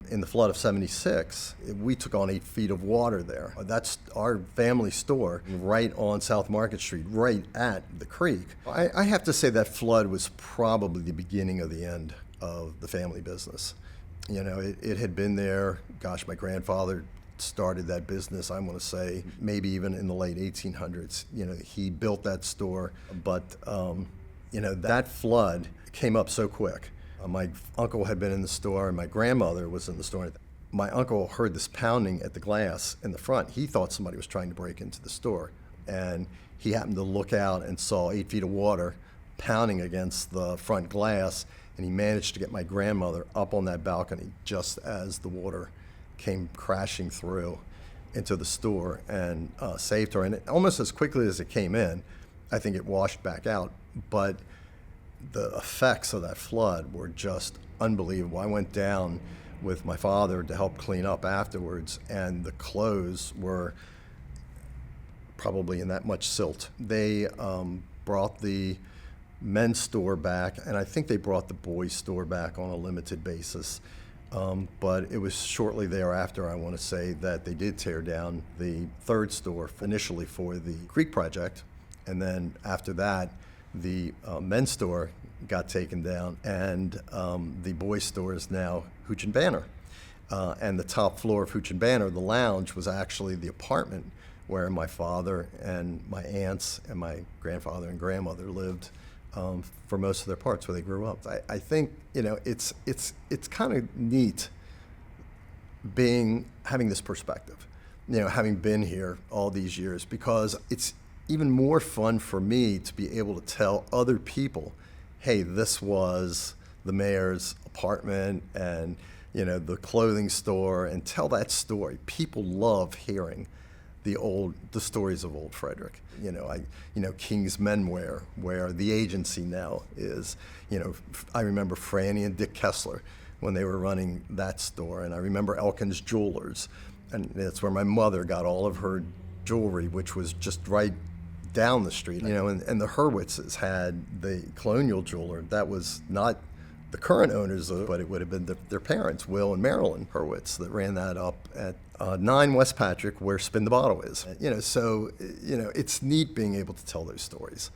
In the flood of '76, we took on 8 feet of water there. That's our family store right on South Market Street, right at the creek. I have to say that flood was probably the beginning of the end of the family business. You know, it had been there, gosh, my grandfather started that business, I want to say, maybe even in the late 1800s. You know, he built that store, but, you know, that flood came up so quick. My uncle had been in the store, and my grandmother was in the store. My uncle heard this pounding at the glass in the front. He thought somebody was trying to break into the store, and he happened to look out and saw 8 feet of water pounding against the front glass, and he managed to get my grandmother up on that balcony just as the water came crashing through into the store and saved her. And almost as quickly as it came in, I think it washed back out, but the effects of that flood were just unbelievable. I went down with my father to help clean up afterwards, and the clothes were probably in that much silt. They brought the men's store back, and I think they brought the boys' store back on a limited basis. But it was shortly thereafter, I want to say, that they did tear down the third store initially for the Creek Project, and then after that, the men's store got taken down, and the boys' store is now Hooch and Banner. And the top floor of Hooch and Banner, the lounge, was actually the apartment where my father and my aunts and my grandfather and grandmother lived for most of their parts where they grew up. I think, you know, it's kind of neat having this perspective, you know, having been here all these years, because it's even more fun for me to be able to tell other people, hey, this was the mayor's apartment and, you know, the clothing store, and tell that story. People love hearing the stories of old Frederick. You know, King's Menwear, where the agency now is. You know, I remember Franny and Dick Kessler when they were running that store, and I remember Elkins Jewelers, and that's where my mother got all of her jewelry, which was just right down the street. You know, and the Hurwitzes had the colonial jeweler that was not the current owners of it, but it would have been their parents, Will and Marilyn Hurwitz, that ran that up at 9 West Patrick, where Spin the Bottle is. You know, so, you know, it's neat being able to tell those stories.